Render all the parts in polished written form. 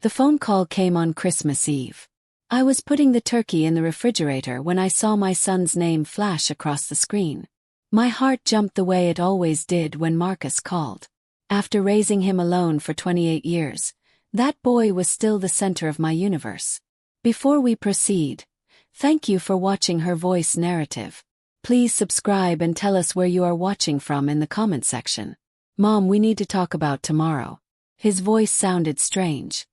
The phone call came on Christmas Eve. I was putting the turkey in the refrigerator when I saw my son's name flash across the screen. My heart jumped the way it always did when Marcus called. After raising him alone for 28 years, that boy was still the center of my universe. Before we proceed, thank you for watching Her Voice Narrative. Please subscribe and tell us where you are watching from in the comment section. Mom, we need to talk about tomorrow. His voice sounded strange.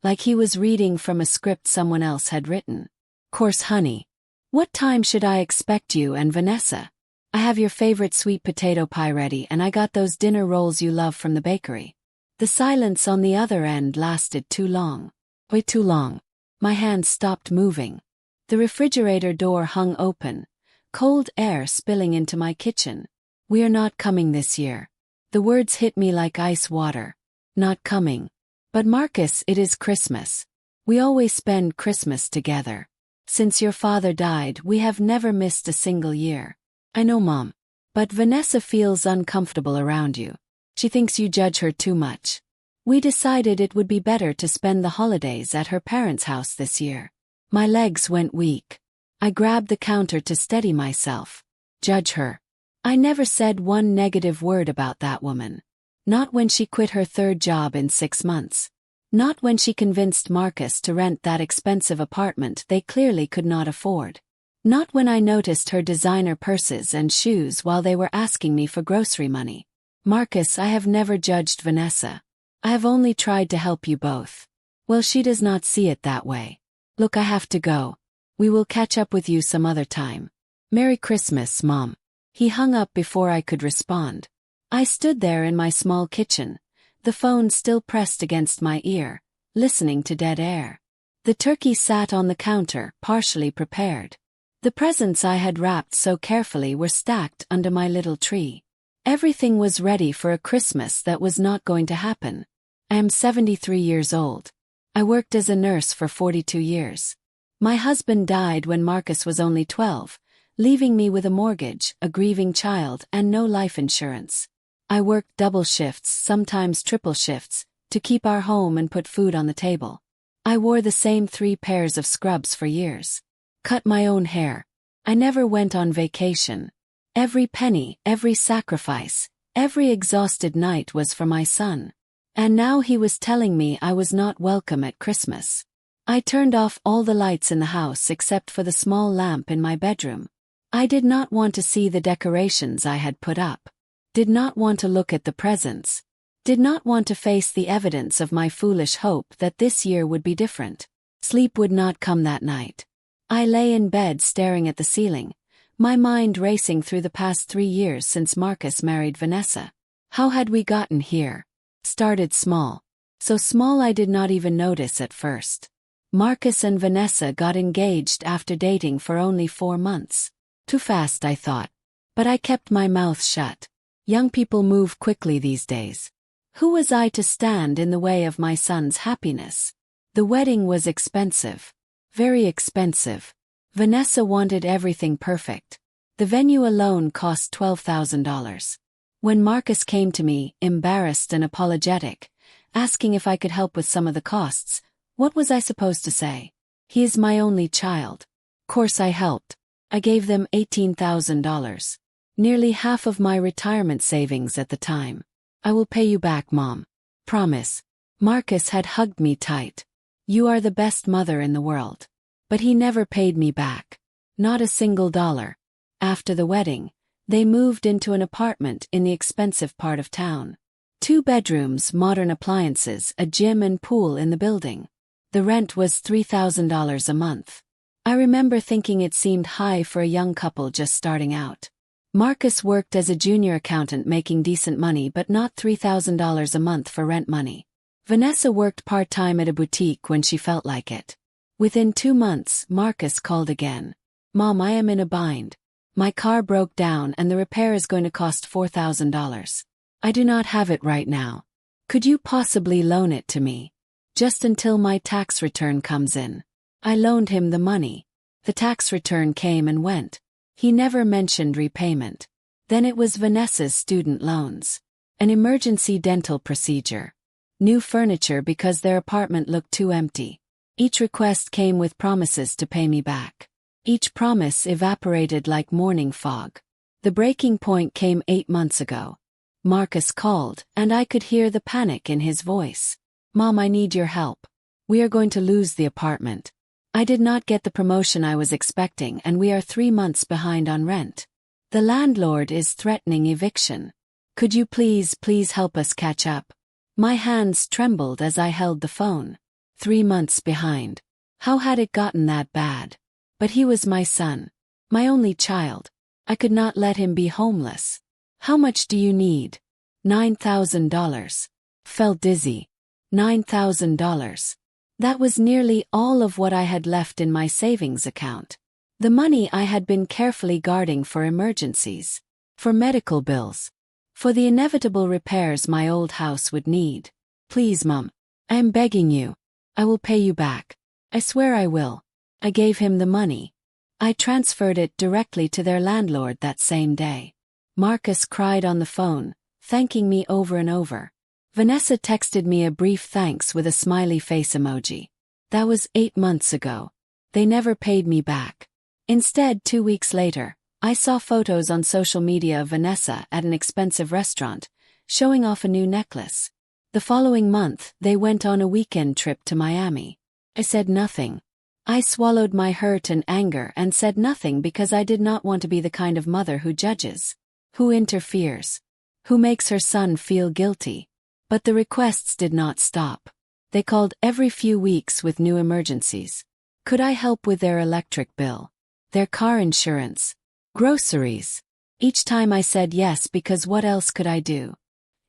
Like he was reading from a script someone else had written. Course, honey. What time should I expect you and Vanessa? I have your favorite sweet potato pie ready and I got those dinner rolls you love from the bakery. The silence on the other end lasted too long. Way too long. My hands stopped moving. The refrigerator door hung open, cold air spilling into my kitchen. We are not coming this year. The words hit me like ice water. Not coming. But Marcus, it is Christmas. We always spend Christmas together. Since your father died, we have never missed a single year. I know, Mom. But Vanessa feels uncomfortable around you. She thinks you judge her too much. We decided it would be better to spend the holidays at her parents' house this year. My legs went weak. I grabbed the counter to steady myself. Judge her. I never said one negative word about that woman. Not when she quit her third job in 6 months. Not when she convinced Marcus to rent that expensive apartment they clearly could not afford. Not when I noticed her designer purses and shoes while they were asking me for grocery money. Marcus, I have never judged Vanessa. I have only tried to help you both. Well, she does not see it that way. Look, I have to go. We will catch up with you some other time. Merry Christmas, Mom. He hung up before I could respond. I stood there in my small kitchen, the phone still pressed against my ear, listening to dead air. The turkey sat on the counter, partially prepared. The presents I had wrapped so carefully were stacked under my little tree. Everything was ready for a Christmas that was not going to happen. I am 73 years old. I worked as a nurse for 42 years. My husband died when Marcus was only 12, leaving me with a mortgage, a grieving child, and no life insurance. I worked double shifts, sometimes triple shifts, to keep our home and put food on the table. I wore the same 3 pairs of scrubs for years. Cut my own hair. I never went on vacation. Every penny, every sacrifice, every exhausted night was for my son. And now he was telling me I was not welcome at Christmas. I turned off all the lights in the house except for the small lamp in my bedroom. I did not want to see the decorations I had put up. Did not want to look at the presents. Did not want to face the evidence of my foolish hope that this year would be different. Sleep would not come that night. I lay in bed staring at the ceiling, my mind racing through the past 3 years since Marcus married Vanessa. How had we gotten here? Started small. So small I did not even notice at first. Marcus and Vanessa got engaged after dating for only 4 months. Too fast, I thought. But I kept my mouth shut. Young people move quickly these days. Who was I to stand in the way of my son's happiness? The wedding was expensive. Very expensive. Vanessa wanted everything perfect. The venue alone cost $12,000. When Marcus came to me, embarrassed and apologetic, asking if I could help with some of the costs, what was I supposed to say? He is my only child. Course I helped. I gave them $18,000. Nearly half of my retirement savings at the time. I will pay you back, Mom. Promise. Marcus had hugged me tight. You are the best mother in the world. But he never paid me back. Not a single dollar. After the wedding, they moved into an apartment in the expensive part of town. 2 bedrooms, modern appliances, a gym and pool in the building. The rent was $3,000 a month. I remember thinking it seemed high for a young couple just starting out. Marcus worked as a junior accountant making decent money but not $3,000 a month for rent money. Vanessa worked part-time at a boutique when she felt like it. Within 2 months, Marcus called again. Mom, I am in a bind. My car broke down and the repair is going to cost $4,000. I do not have it right now. Could you possibly loan it to me? Just until my tax return comes in. I loaned him the money. The tax return came and went. He never mentioned repayment. Then it was Vanessa's student loans. An emergency dental procedure. new furniture because their apartment looked too empty. Each request came with promises to pay me back. Each promise evaporated like morning fog. The breaking point came 8 months ago. Marcus called, and I could hear the panic in his voice. "Mom, I need your help. We are going to lose the apartment. I did not get the promotion I was expecting, and we are 3 months behind on rent. The landlord is threatening eviction. Could you please help us catch up?" My hands trembled as I held the phone. 3 months behind. How had it gotten that bad? But he was my son. My only child. I could not let him be homeless. "How much do you need?" $9,000. Felt dizzy. $9,000. That was nearly all of what I had left in my savings account. The money I had been carefully guarding for emergencies. For medical bills. For the inevitable repairs my old house would need. "Please, Mom. I am begging you. I will pay you back. I swear I will." I gave him the money. I transferred it directly to their landlord that same day. Marcus cried on the phone, thanking me over and over. Vanessa texted me a brief thanks with a smiley face emoji. That was 8 months ago. They never paid me back. Instead, 2 weeks later, I saw photos on social media of Vanessa at an expensive restaurant, showing off a new necklace. The following month, they went on a weekend trip to Miami. I said nothing. I swallowed my hurt and anger and said nothing because I did not want to be the kind of mother who judges, who interferes, who makes her son feel guilty. But the requests did not stop. They called every few weeks with new emergencies. Could I help with their electric bill, their car insurance, groceries? Each time I said yes because what else could I do?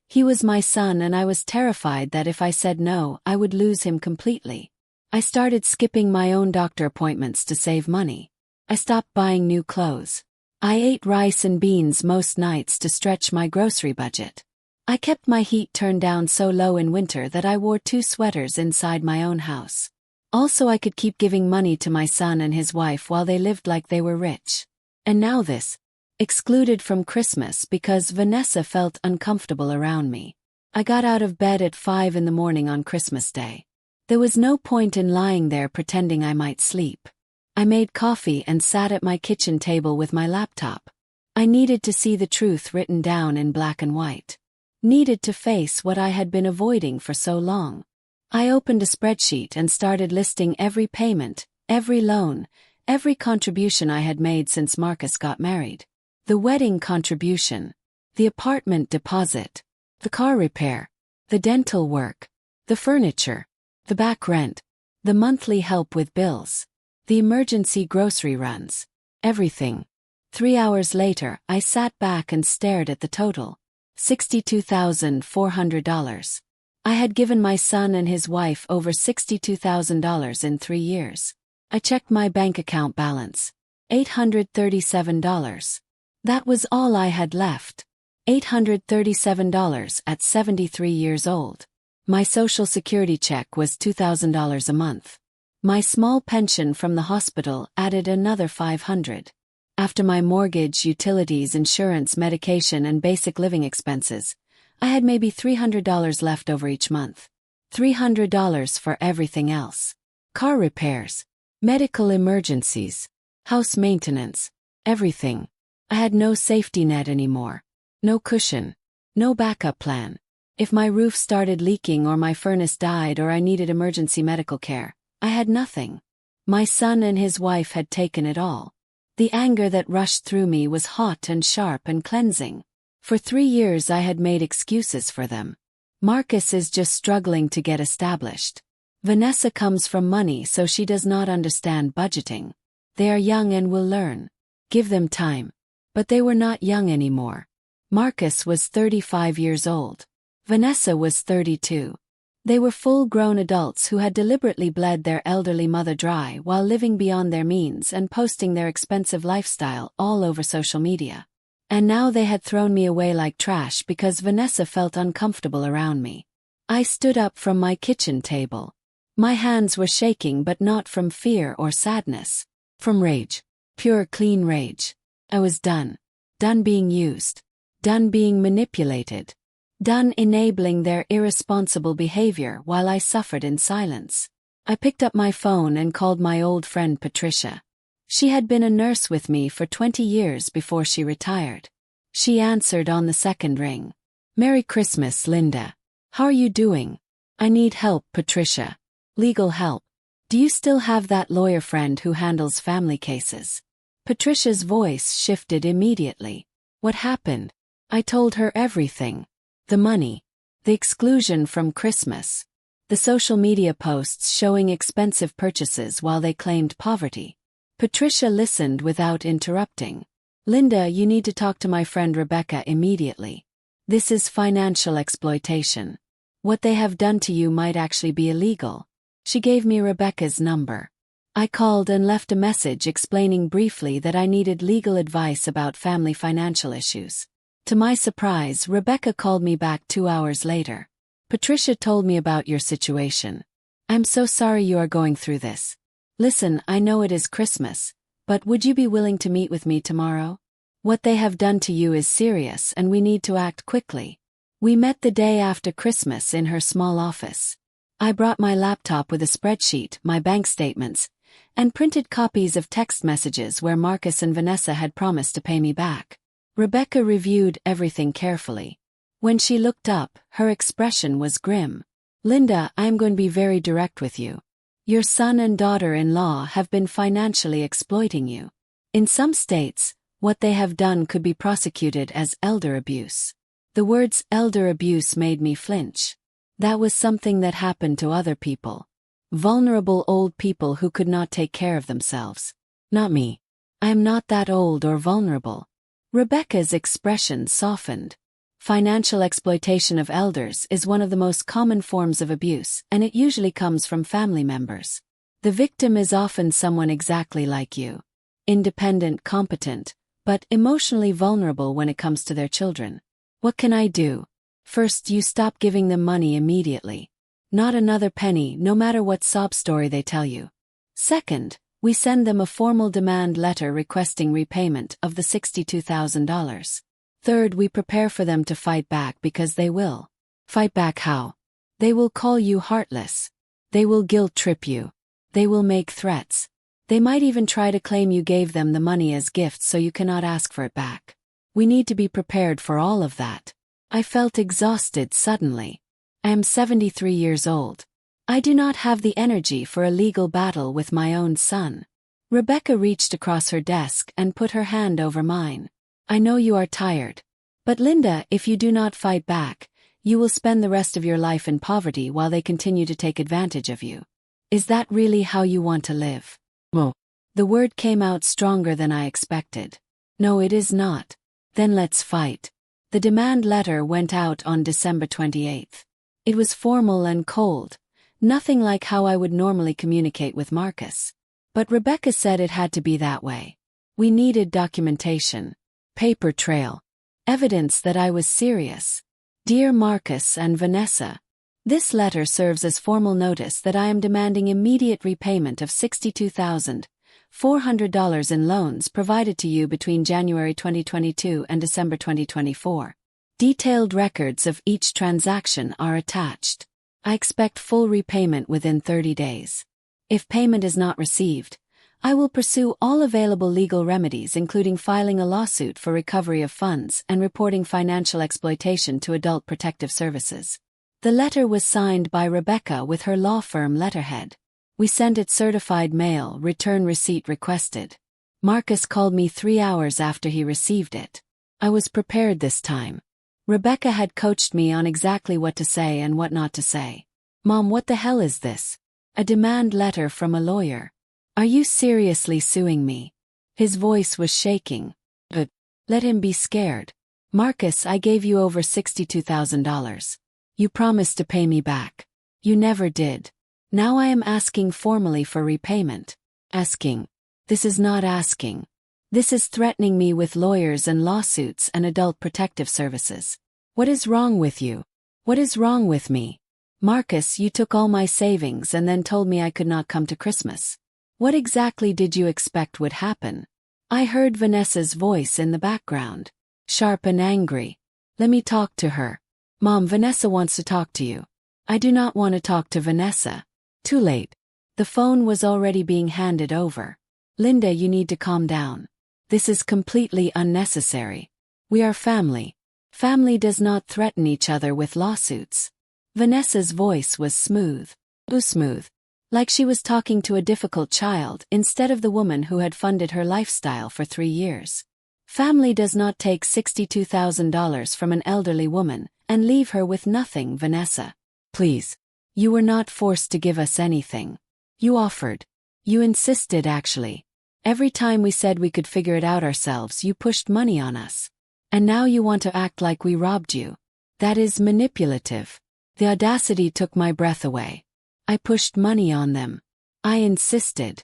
He was my son and I was terrified that if I said no, I would lose him completely. I started skipping my own doctor appointments to save money. I stopped buying new clothes. I ate rice and beans most nights to stretch my grocery budget. I kept my heat turned down so low in winter that I wore 2 sweaters inside my own house. Also, I could keep giving money to my son and his wife while they lived like they were rich. And now this. Excluded from Christmas because Vanessa felt uncomfortable around me. I got out of bed at 5 in the morning on Christmas Day. There was no point in lying there pretending I might sleep. I made coffee and sat at my kitchen table with my laptop. I needed to see the truth written down in black and white. Needed to face what I had been avoiding for so long. I opened a spreadsheet and started listing every payment, every loan, every contribution I had made since Marcus got married. The wedding contribution, the apartment deposit, the car repair, the dental work, the furniture, the back rent, the monthly help with bills, the emergency grocery runs, everything. 3 hours later, I sat back and stared at the total. $62,400. I had given my son and his wife over $62,000 in 3 years. I checked my bank account balance. $837. That was all I had left. $837 at 73 years old. My Social Security check was $2,000 a month. My small pension from the hospital added another $500. After my mortgage, utilities, insurance, medication, and basic living expenses, I had maybe $300 left over each month. $300 for everything else. Car repairs, medical emergencies, house maintenance, everything. I had no safety net anymore. No cushion. No backup plan. If my roof started leaking or my furnace died or I needed emergency medical care, I had nothing. My son and his wife had taken it all. The anger that rushed through me was hot and sharp and cleansing. For 3 years I had made excuses for them. Marcus is just struggling to get established. Vanessa comes from money, so she does not understand budgeting. They are young and will learn. Give them time. But they were not young anymore. Marcus was 35 years old. Vanessa was 32. They were full-grown adults who had deliberately bled their elderly mother dry while living beyond their means and posting their expensive lifestyle all over social media. And now they had thrown me away like trash because Vanessa felt uncomfortable around me. I stood up from my kitchen table. My hands were shaking, but not from fear or sadness. From rage. Pure, clean rage. I was done. Done being used. Done being manipulated. done enabling their irresponsible behavior while I suffered in silence. I picked up my phone and called my old friend Patricia. She had been a nurse with me for 20 years before she retired. She answered on the second ring. "Merry Christmas, Linda. How are you doing?" "I need help, Patricia. Legal help. Do you still have that lawyer friend who handles family cases?" Patricia's voice shifted immediately. "What happened?" I told her everything. The money. The exclusion from Christmas. The social media posts showing expensive purchases while they claimed poverty. Patricia listened without interrupting. "Linda, you need to talk to my friend Rebecca immediately. This is financial exploitation. What they have done to you might actually be illegal." She gave me Rebecca's number. I called and left a message explaining briefly that I needed legal advice about family financial issues. To my surprise, Rebecca called me back 2 hours later. "Patricia told me about your situation. I'm so sorry you are going through this. Listen, I know it is Christmas, but would you be willing to meet with me tomorrow? What they have done to you is serious and we need to act quickly." We met the day after Christmas in her small office. I brought my laptop with a spreadsheet, my bank statements, and printed copies of text messages where Marcus and Vanessa had promised to pay me back. Rebecca reviewed everything carefully. When she looked up, her expression was grim. "Linda, I'm going to be very direct with you. Your son and daughter-in-law have been financially exploiting you. In some states, what they have done could be prosecuted as elder abuse." The words elder abuse made me flinch. That was something that happened to other people. Vulnerable old people who could not take care of themselves. Not me. I am not that old or vulnerable. Rebecca's expression softened. Financial exploitation of elders is one of the most common forms of abuse, and it usually comes from family members. The victim is often someone exactly like you. Independent, competent, but emotionally vulnerable when it comes to their children. What can I do? First, you stop giving them money immediately. Not another penny, no matter what sob story they tell you. Second, we send them a formal demand letter requesting repayment of the $62,000. Third, we prepare for them to fight back because they will. Fight back how? They will call you heartless. They will guilt trip you. They will make threats. They might even try to claim you gave them the money as gifts so you cannot ask for it back. We need to be prepared for all of that. I felt exhausted suddenly. I am 73 years old. I do not have the energy for a legal battle with my own son. Rebecca reached across her desk and put her hand over mine. "I know you are tired. But Linda, if you do not fight back, you will spend the rest of your life in poverty while they continue to take advantage of you. Is that really how you want to live?" "No." The word came out stronger than I expected. "No, it is not." "Then let's fight." The demand letter went out on December 28th. It was formal and cold, nothing like how I would normally communicate with Marcus. But Rebecca said it had to be that way. We needed documentation. Paper trail. Evidence that I was serious. "Dear Marcus and Vanessa, this letter serves as formal notice that I am demanding immediate repayment of $62,400 in loans provided to you between January 2022 and December 2024. Detailed records of each transaction are attached. I expect full repayment within 30 days. If payment is not received, I will pursue all available legal remedies including filing a lawsuit for recovery of funds and reporting financial exploitation to Adult Protective Services." The letter was signed by Rebecca with her law firm letterhead. We sent it certified mail, return receipt requested. Marcus called me 3 hours after he received it. I was prepared this time. Rebecca had coached me on exactly what to say and what not to say. "Mom, what the hell is this? A demand letter from a lawyer. Are you seriously suing me?" His voice was shaking. "But let him be scared. Marcus, I gave you over $62,000. You promised to pay me back. You never did. Now I am asking formally for repayment." Asking. This is not asking. This is threatening me with lawyers and lawsuits and Adult Protective Services. What is wrong with you? What is wrong with me? "Marcus, you took all my savings and then told me I could not come to Christmas. What exactly did you expect would happen?" I heard Vanessa's voice in the background. Sharp and angry. "Let me talk to her." Mom, Vanessa wants to talk to you. I do not want to talk to Vanessa. Too late. The phone was already being handed over. Linda, you need to calm down. This is completely unnecessary. We are family. Family does not threaten each other with lawsuits. Vanessa's voice was smooth. Smooth. Like she was talking to a difficult child instead of the woman who had funded her lifestyle for 3 years. Family does not take $62,000 from an elderly woman and leave her with nothing, Vanessa. Please. You were not forced to give us anything. You offered. You insisted, actually. Every time we said we could figure it out ourselves, you pushed money on us. And now you want to act like we robbed you. That is manipulative. The audacity took my breath away. I pushed money on them. I insisted.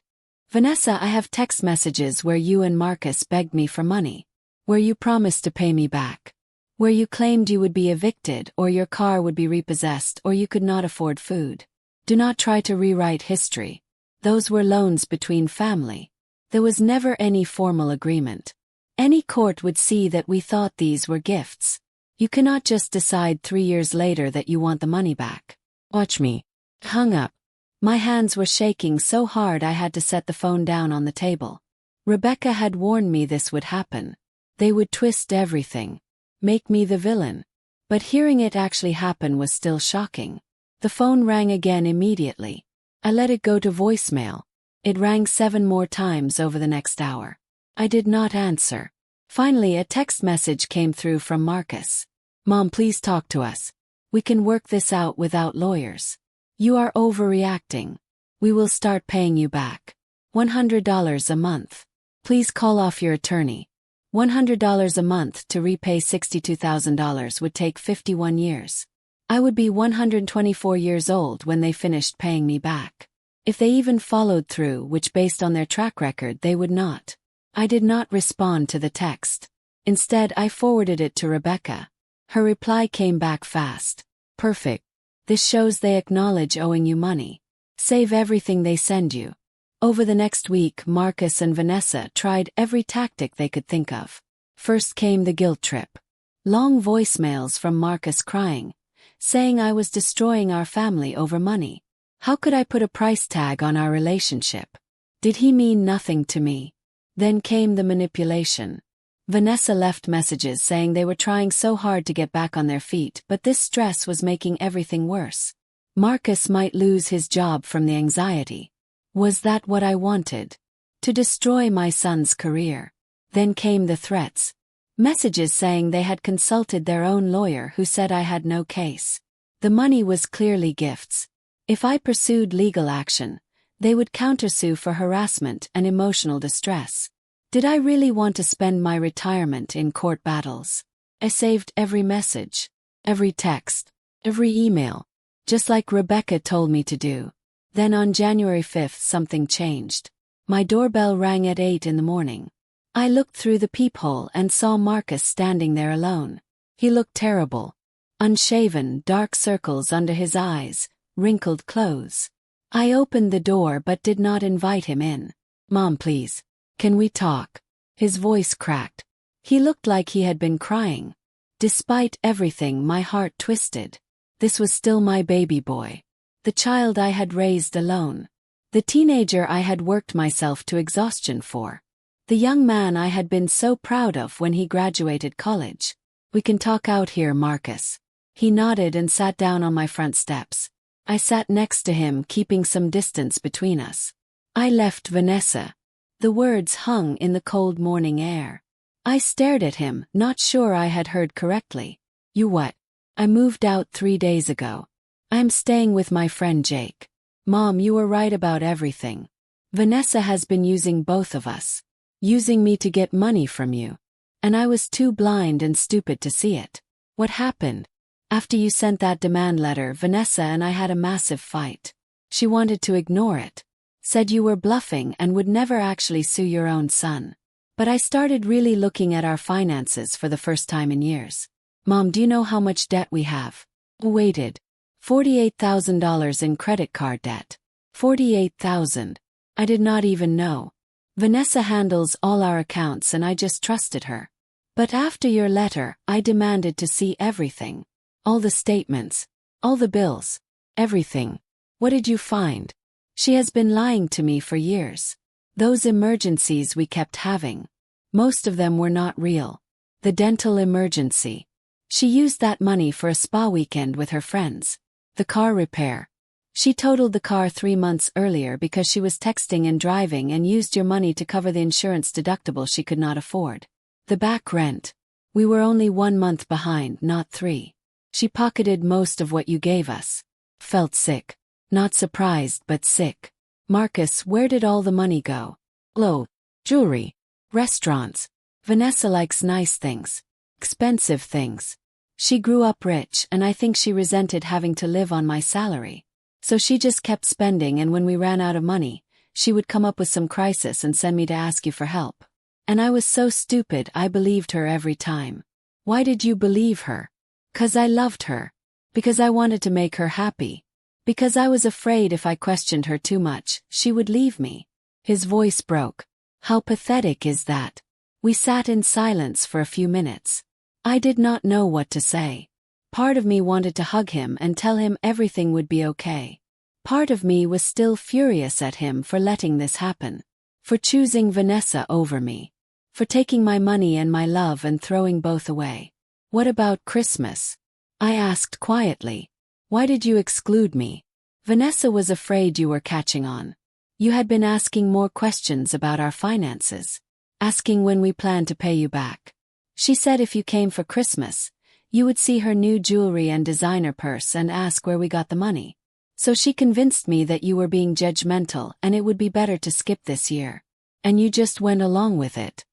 Vanessa, I have text messages where you and Marcus begged me for money. Where you promised to pay me back. Where you claimed you would be evicted or your car would be repossessed or you could not afford food. Do not try to rewrite history. Those were loans between family. There was never any formal agreement. Any court would see that we thought these were gifts. You cannot just decide 3 years later that you want the money back. Watch me. Hung up. My hands were shaking so hard I had to set the phone down on the table. Rebecca had warned me this would happen. They would twist everything. Make me the villain. But hearing it actually happen was still shocking. The phone rang again immediately. I let it go to voicemail. It rang 7 more times over the next hour. I did not answer. Finally, a text message came through from Marcus. Mom, please talk to us. We can work this out without lawyers. You are overreacting. We will start paying you back. $100 a month. Please call off your attorney. $100 a month to repay $62,000 would take 51 years. I would be 124 years old when they finished paying me back. If they even followed through, which based on their track record they would not. I did not respond to the text. Instead, I forwarded it to Rebecca. Her reply came back fast. Perfect. This shows they acknowledge owing you money. Save everything they send you. Over the next week, Marcus and Vanessa tried every tactic they could think of. First came the guilt trip. Long voicemails from Marcus crying, saying I was destroying our family over money. How could I put a price tag on our relationship? Did he mean nothing to me? Then came the manipulation. Vanessa left messages saying they were trying so hard to get back on their feet, but this stress was making everything worse. Marcus might lose his job from the anxiety. Was that what I wanted? To destroy my son's career. Then came the threats. Messages saying they had consulted their own lawyer who said I had no case. The money was clearly gifts. If I pursued legal action, they would countersue for harassment and emotional distress. Did I really want to spend my retirement in court battles? I saved every message, every text, every email, just like Rebecca told me to do. Then on January 5th something changed. My doorbell rang at 8 in the morning. I looked through the peephole and saw Marcus standing there alone. He looked terrible. Unshaven, dark circles under his eyes, wrinkled clothes. I opened the door but did not invite him in. Mom, please. Can we talk? His voice cracked. He looked like he had been crying. Despite everything, my heart twisted. This was still my baby boy. The child I had raised alone. The teenager I had worked myself to exhaustion for. The young man I had been so proud of when he graduated college. We can talk out here, Marcus. He nodded and sat down on my front steps. I sat next to him, keeping some distance between us. I left Vanessa. The words hung in the cold morning air. I stared at him, not sure I had heard correctly. You what? I moved out 3 days ago. I'm staying with my friend Jake. Mom, you were right about everything. Vanessa has been using both of us. Using me to get money from you. And I was too blind and stupid to see it. What happened? After you sent that demand letter, Vanessa and I had a massive fight. She wanted to ignore it. Said you were bluffing and would never actually sue your own son. But I started really looking at our finances for the first time in years. Mom, do you know how much debt we have? Waited. $48,000 in credit card debt. $48,000. I did not even know. Vanessa handles all our accounts and I just trusted her. But after your letter, I demanded to see everything. All the statements. All the bills. Everything. What did you find? She has been lying to me for years. Those emergencies we kept having. Most of them were not real. The dental emergency. She used that money for a spa weekend with her friends. The car repair. She totaled the car 3 months earlier because she was texting and driving and used your money to cover the insurance deductible she could not afford. The back rent. We were only 1 month behind, not 3. She pocketed most of what you gave us. Felt sick. Not surprised, but sick. Marcus, where did all the money go? Clothes, jewelry, restaurants. Vanessa likes nice things. Expensive things. She grew up rich, and I think she resented having to live on my salary. So she just kept spending, and when we ran out of money, she would come up with some crisis and send me to ask you for help. And I was so stupid, I believed her every time. Why did you believe her? 'Cause I loved her. Because I wanted to make her happy. Because I was afraid if I questioned her too much, she would leave me. His voice broke. How pathetic is that? We sat in silence for a few minutes. I did not know what to say. Part of me wanted to hug him and tell him everything would be okay. Part of me was still furious at him for letting this happen. For choosing Vanessa over me. For taking my money and my love and throwing both away. What about Christmas? I asked quietly. Why did you exclude me? Vanessa was afraid you were catching on. You had been asking more questions about our finances. Asking when we planned to pay you back. She said if you came for Christmas, you would see her new jewelry and designer purse and ask where we got the money. So she convinced me that you were being judgmental and it would be better to skip this year. And you just went along with it.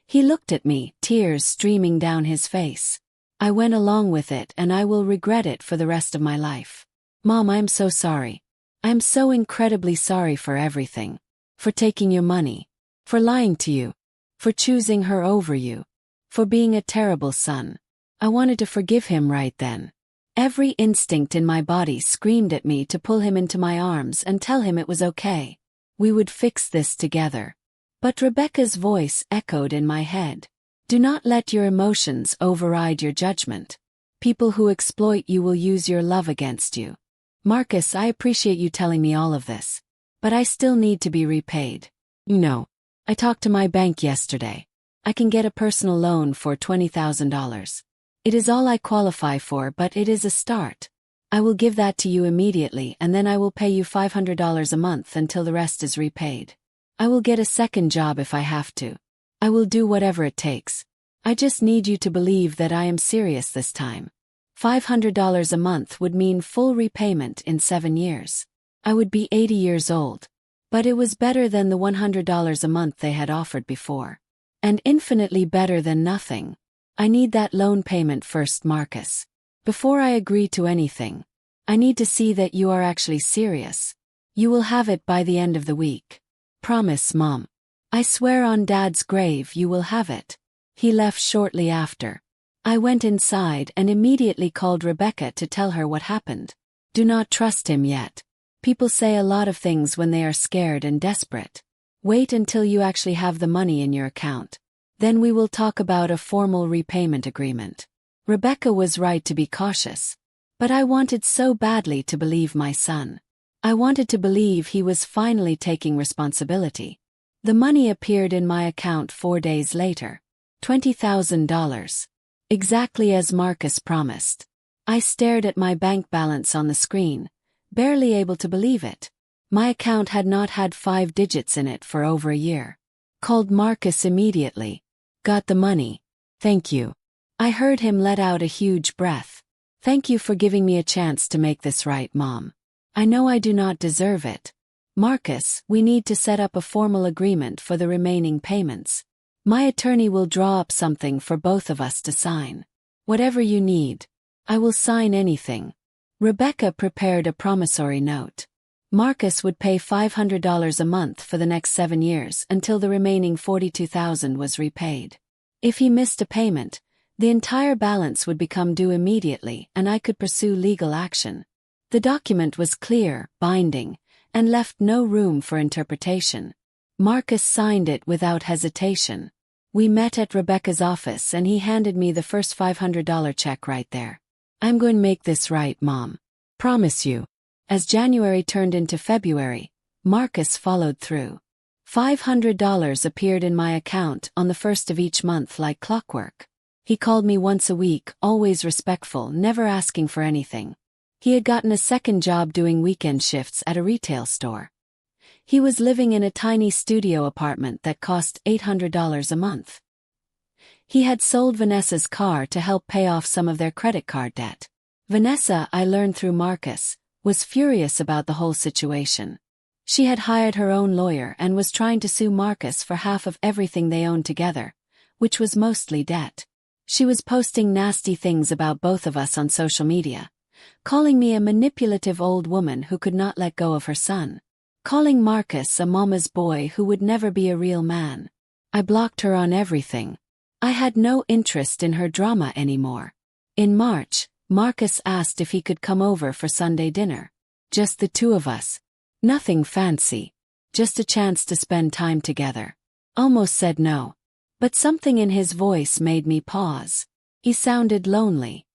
He looked at me, tears streaming down his face. I went along with it and I will regret it for the rest of my life. Mom, I'm so sorry. I'm so incredibly sorry for everything. For taking your money. For lying to you. For choosing her over you. For being a terrible son. I wanted to forgive him right then. Every instinct in my body screamed at me to pull him into my arms and tell him it was okay. We would fix this together. But Rebecca's voice echoed in my head. Do not let your emotions override your judgment. People who exploit you will use your love against you. Marcus, I appreciate you telling me all of this. But I still need to be repaid. You know, I talked to my bank yesterday. I can get a personal loan for $20,000. It is all I qualify for, but it is a start. I will give that to you immediately and then I will pay you $500 a month until the rest is repaid. I will get a second job if I have to. I will do whatever it takes. I just need you to believe that I am serious this time. $500 a month would mean full repayment in 7 years. I would be 80 years old. But it was better than the $100 a month they had offered before. And infinitely better than nothing. I need that loan payment first, Marcus. Before I agree to anything. I need to see that you are actually serious. You will have it by the end of the week. Promise, Mom. I swear on Dad's grave you will have it. He left shortly after. I went inside and immediately called Rebecca to tell her what happened. Do not trust him yet. People say a lot of things when they are scared and desperate. Wait until you actually have the money in your account. Then we will talk about a formal repayment agreement. Rebecca was right to be cautious. But I wanted so badly to believe my son. I wanted to believe he was finally taking responsibility. The money appeared in my account 4 days later. $20,000. Exactly as Marcus promised. I stared at my bank balance on the screen, barely able to believe it. My account had not had 5 digits in it for over a year. Called Marcus immediately. Got the money. Thank you. I heard him let out a huge breath. Thank you for giving me a chance to make this right, Mom. I know I do not deserve it. Marcus, we need to set up a formal agreement for the remaining payments. My attorney will draw up something for both of us to sign. Whatever you need. I will sign anything. Rebecca prepared a promissory note. Marcus would pay $500 a month for the next 7 years until the remaining $42,000 was repaid. If he missed a payment, the entire balance would become due immediately and I could pursue legal action. The document was clear, binding, and left no room for interpretation. Marcus signed it without hesitation. We met at Rebecca's office and he handed me the first $500 check right there. I'm going to make this right, Mom. Promise you. As January turned into February, Marcus followed through. $500 appeared in my account on the first of each month like clockwork. He called me once a week, always respectful, never asking for anything. He had gotten a second job doing weekend shifts at a retail store. He was living in a tiny studio apartment that cost $800 a month. He had sold Vanessa's car to help pay off some of their credit card debt. Vanessa, I learned through Marcus, was furious about the whole situation. She had hired her own lawyer and was trying to sue Marcus for half of everything they owned together, which was mostly debt. She was posting nasty things about both of us on social media, calling me a manipulative old woman who could not let go of her son, calling Marcus a mama's boy who would never be a real man. I blocked her on everything. I had no interest in her drama anymore. In March, Marcus asked if he could come over for Sunday dinner. Just the two of us. Nothing fancy. Just a chance to spend time together. Almost said no. But something in his voice made me pause. He sounded lonely.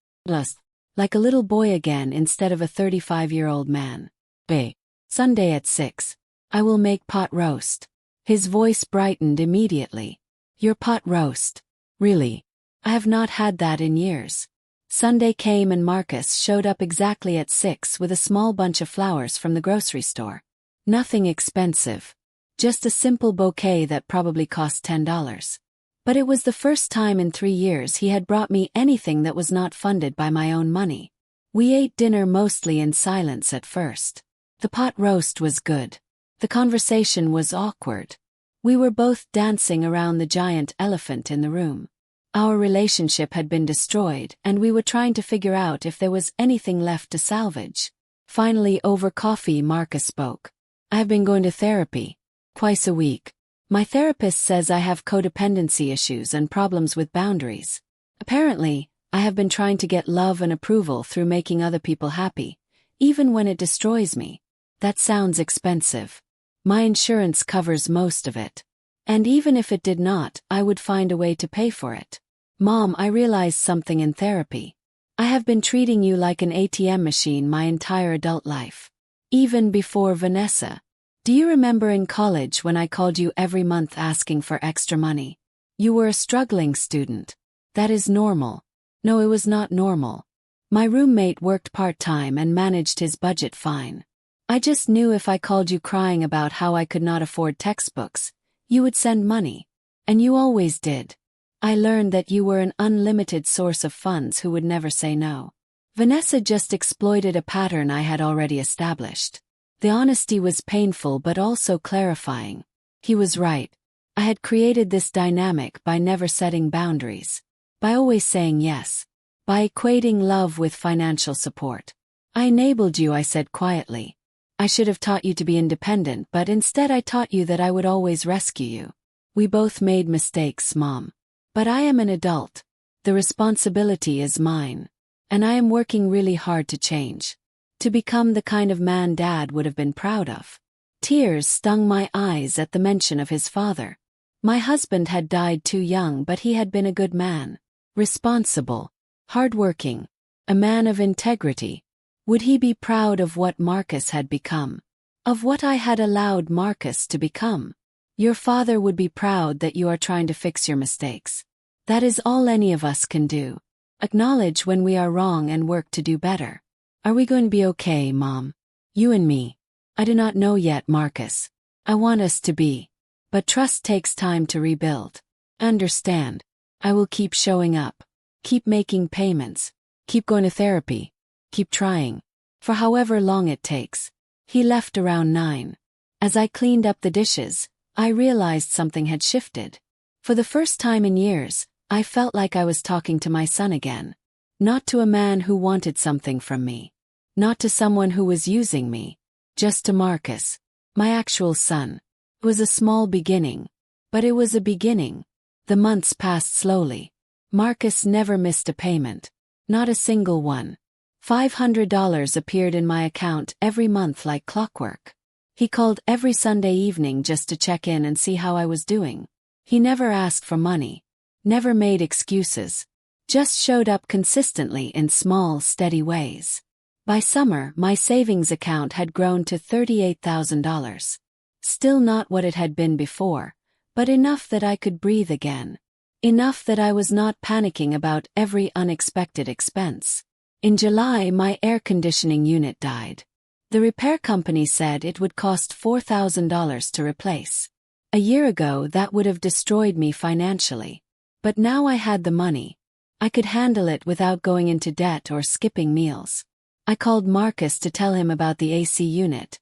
Like a little boy again instead of a 35-year-old man. Bae. Sunday at 6. I will make pot roast. His voice brightened immediately. Your pot roast. Really? I have not had that in years. Sunday came and Marcus showed up exactly at 6 with a small bunch of flowers from the grocery store. Nothing expensive. Just a simple bouquet that probably cost $10. But it was the first time in 3 years he had brought me anything that was not funded by my own money. We ate dinner mostly in silence at first. The pot roast was good. The conversation was awkward. We were both dancing around the giant elephant in the room. Our relationship had been destroyed, and we were trying to figure out if there was anything left to salvage. Finally, over coffee, Marcus spoke. I have been going to therapy. Twice a week. My therapist says I have codependency issues and problems with boundaries. Apparently, I have been trying to get love and approval through making other people happy, even when it destroys me. That sounds expensive. My insurance covers most of it. And even if it did not, I would find a way to pay for it. Mom, I realized something in therapy. I have been treating you like an ATM machine my entire adult life. Even before Vanessa. Do you remember in college when I called you every month asking for extra money? You were a struggling student. That is normal. No, it was not normal. My roommate worked part-time and managed his budget fine. I just knew if I called you crying about how I could not afford textbooks, you would send money. And you always did. I learned that you were an unlimited source of funds who would never say no. Vanessa just exploited a pattern I had already established. The honesty was painful but also clarifying. He was right. I had created this dynamic by never setting boundaries. By always saying yes. By equating love with financial support. I enabled you, I said quietly. I should have taught you to be independent, but instead I taught you that I would always rescue you. We both made mistakes, Mom. But I am an adult. The responsibility is mine. And I am working really hard to change. To become the kind of man Dad would have been proud of. Tears stung my eyes at the mention of his father. My husband had died too young, but he had been a good man. Responsible. Hardworking. A man of integrity. Would he be proud of what Marcus had become? Of what I had allowed Marcus to become? Your father would be proud that you are trying to fix your mistakes. That is all any of us can do. Acknowledge when we are wrong and work to do better. Are we going to be okay, Mom? You and me. I do not know yet, Marcus. I want us to be. But trust takes time to rebuild. Understand. I will keep showing up. Keep making payments. Keep going to therapy. Keep trying. For however long it takes. He left around 9. As I cleaned up the dishes, I realized something had shifted. For the first time in years, I felt like I was talking to my son again. Not to a man who wanted something from me. Not to someone who was using me. Just to Marcus. My actual son. It was a small beginning. But it was a beginning. The months passed slowly. Marcus never missed a payment. Not a single one. $500 appeared in my account every month like clockwork. He called every Sunday evening just to check in and see how I was doing. He never asked for money, never made excuses, just showed up consistently in small, steady ways. By summer, my savings account had grown to $38,000. Still not what it had been before, but enough that I could breathe again. Enough that I was not panicking about every unexpected expense. In July, my air conditioning unit died. The repair company said it would cost $4,000 to replace. A year ago, that would have destroyed me financially. But now I had the money. I could handle it without going into debt or skipping meals. I called Marcus to tell him about the AC unit.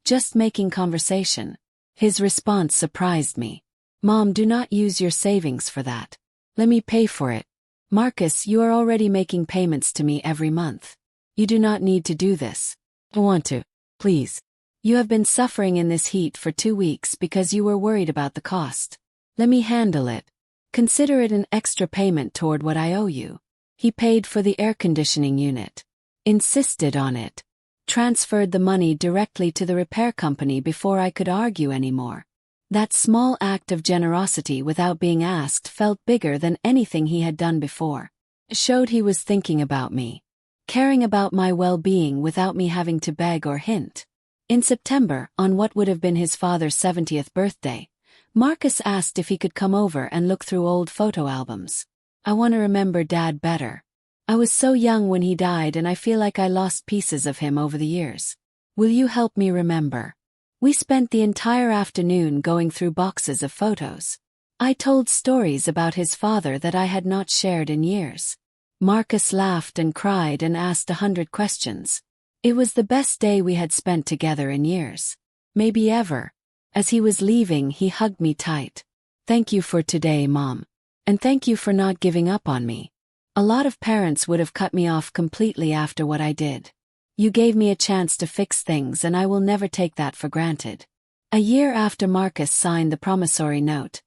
Just making conversation. His response surprised me. "Mom, do not use your savings for that. Let me pay for it. Marcus, you are already making payments to me every month. You do not need to do this. I want to. Please. You have been suffering in this heat for 2 weeks because you were worried about the cost. Let me handle it. Consider it an extra payment toward what I owe you." He paid for the air conditioning unit. Insisted on it. Transferred the money directly to the repair company before I could argue anymore. That small act of generosity without being asked felt bigger than anything he had done before. It showed he was thinking about me. Caring about my well-being without me having to beg or hint. In September, on what would have been his father's 70th birthday, Marcus asked if he could come over and look through old photo albums. "I want to remember Dad better. I was so young when he died and I feel like I lost pieces of him over the years. Will you help me remember?" We spent the entire afternoon going through boxes of photos. I told stories about his father that I had not shared in years. Marcus laughed and cried and asked 100 questions. It was the best day we had spent together in years. Maybe ever. As he was leaving, he hugged me tight. "Thank you for today, Mom. And thank you for not giving up on me. A lot of parents would have cut me off completely after what I did. You gave me a chance to fix things and I will never take that for granted." A year after Marcus signed the promissory note,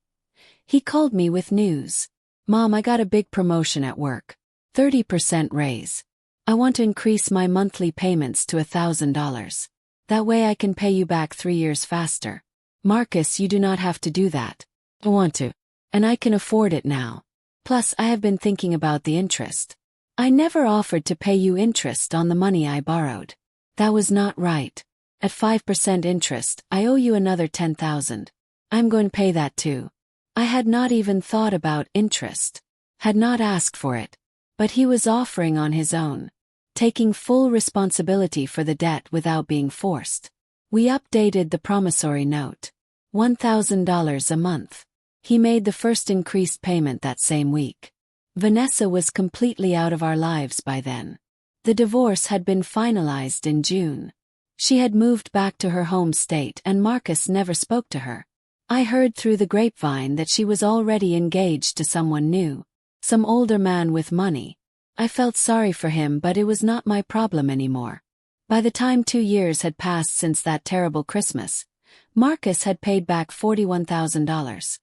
he called me with news. "Mom, I got a big promotion at work. 30% raise. I want to increase my monthly payments to $1,000. That way I can pay you back 3 years faster." "Marcus, you do not have to do that. I want to. And I can afford it now. Plus, I have been thinking about the interest. I never offered to pay you interest on the money I borrowed. That was not right. At 5% interest, I owe you another $10,000. I'm going to pay that too." I had not even thought about interest. Had not asked for it. But he was offering on his own. Taking full responsibility for the debt without being forced. We updated the promissory note. $1,000 a month. He made the first increased payment that same week. Vanessa was completely out of our lives by then. The divorce had been finalized in June. She had moved back to her home state and Marcus never spoke to her. I heard through the grapevine that she was already engaged to someone new. Some older man with money. I felt sorry for him, but it was not my problem anymore. By the time 2 years had passed since that terrible Christmas, Marcus had paid back $41,000.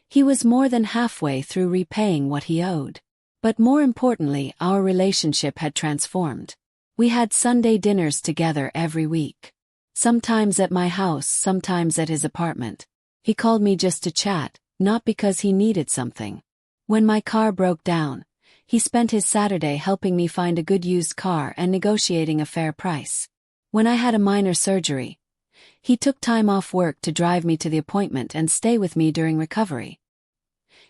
He was more than halfway through repaying what he owed. But more importantly, our relationship had transformed. We had Sunday dinners together every week. Sometimes at my house, sometimes at his apartment. He called me just to chat, not because he needed something. When my car broke down, he spent his Saturday helping me find a good used car and negotiating a fair price. When I had a minor surgery, he took time off work to drive me to the appointment and stay with me during recovery.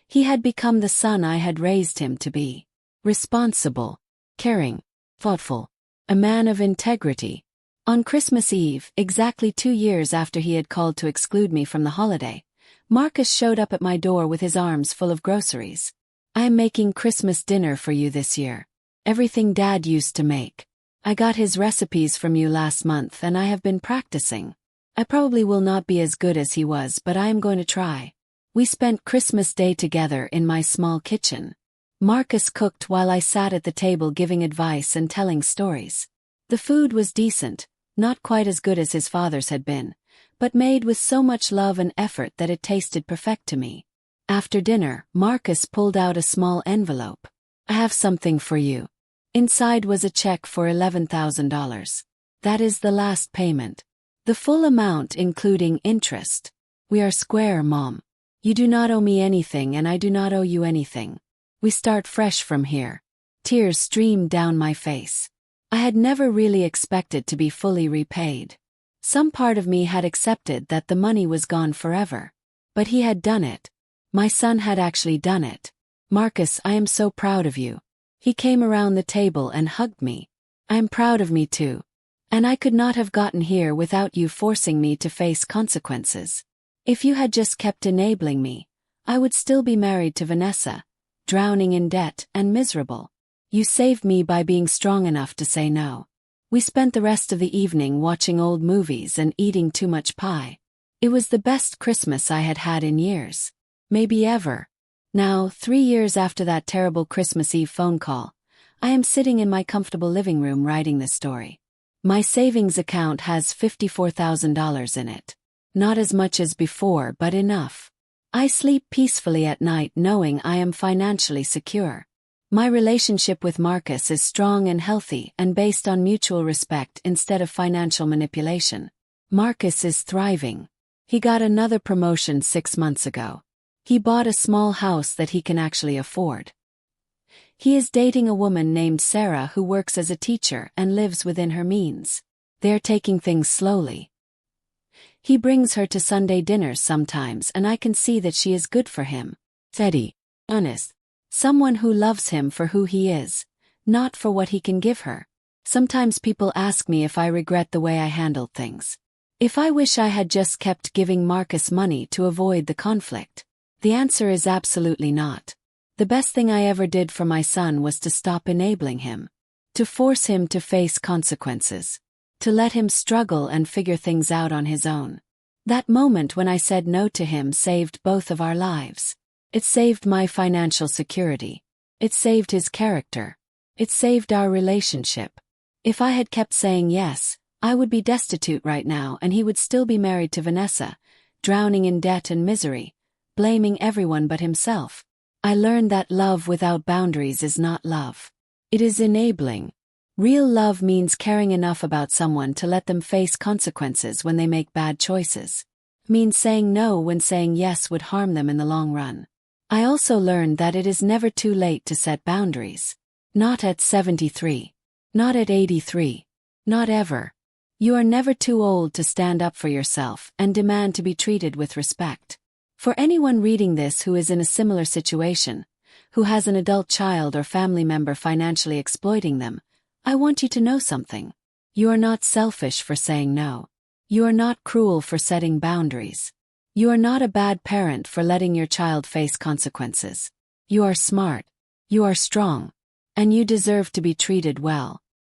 He had become the son I had raised him to be. Responsible, caring, thoughtful, a man of integrity. On Christmas Eve, exactly 2 years after he had called to exclude me from the holiday, Marcus showed up at my door with his arms full of groceries. "I am making Christmas dinner for you this year. Everything Dad used to make. I got his recipes from you last month and I have been practicing. I probably will not be as good as he was, but I am going to try." We spent Christmas Day together in my small kitchen. Marcus cooked while I sat at the table giving advice and telling stories. The food was decent, not quite as good as his father's had been, but made with so much love and effort that it tasted perfect to me. After dinner, Marcus pulled out a small envelope. "I have something for you." Inside was a check for $11,000. "That is the last payment. The full amount including interest. We are square, Mom. You do not owe me anything and I do not owe you anything. We start fresh from here. Tears streamed down my face. I had never really expected to be fully repaid. Some part of me had accepted that the money was gone forever. But he had done it. My son had actually done it. Marcus, I am so proud of you. He came around the table and hugged me. I am proud of me too. And I could not have gotten here without you forcing me to face consequences. If you had just kept enabling me, I would still be married to Vanessa, drowning in debt and miserable. You saved me by being strong enough to say no. We spent the rest of the evening watching old movies and eating too much pie. It was the best Christmas I had had in years. Maybe ever. Now, 3 years after that terrible Christmas Eve phone call, I am sitting in my comfortable living room writing this story. My savings account has $54,000 in it. Not as much as before, but enough. I sleep peacefully at night knowing I am financially secure. My relationship with Marcus is strong and healthy and based on mutual respect instead of financial manipulation. Marcus is thriving. He got another promotion 6 months ago. He bought a small house that he can actually afford. He is dating a woman named Sarah who works as a teacher and lives within her means. They're taking things slowly. He brings her to Sunday dinners sometimes and I can see that she is good for him. Steady, honest. Someone who loves him for who he is, not for what he can give her. Sometimes people ask me if I regret the way I handled things. If I wish I had just kept giving Marcus money to avoid the conflict. The answer is absolutely not. The best thing I ever did for my son was to stop enabling him. To force him to face consequences. To let him struggle and figure things out on his own. That moment when I said no to him saved both of our lives. It saved my financial security. It saved his character. It saved our relationship. If I had kept saying yes, I would be destitute right now and he would still be married to Vanessa, drowning in debt and misery, blaming everyone but himself. I learned that love without boundaries is not love. It is enabling. Real love means caring enough about someone to let them face consequences when they make bad choices. It means saying no when saying yes would harm them in the long run. I also learned that it is never too late to set boundaries. Not at 73. Not at 83. Not ever. You are never too old to stand up for yourself and demand to be treated with respect. For anyone reading this who is in a similar situation, who has an adult child or family member financially exploiting them, I want you to know something. You are not selfish for saying no. You are not cruel for setting boundaries. You are not a bad parent for letting your child face consequences. You are smart. You are strong. And you deserve to be treated well.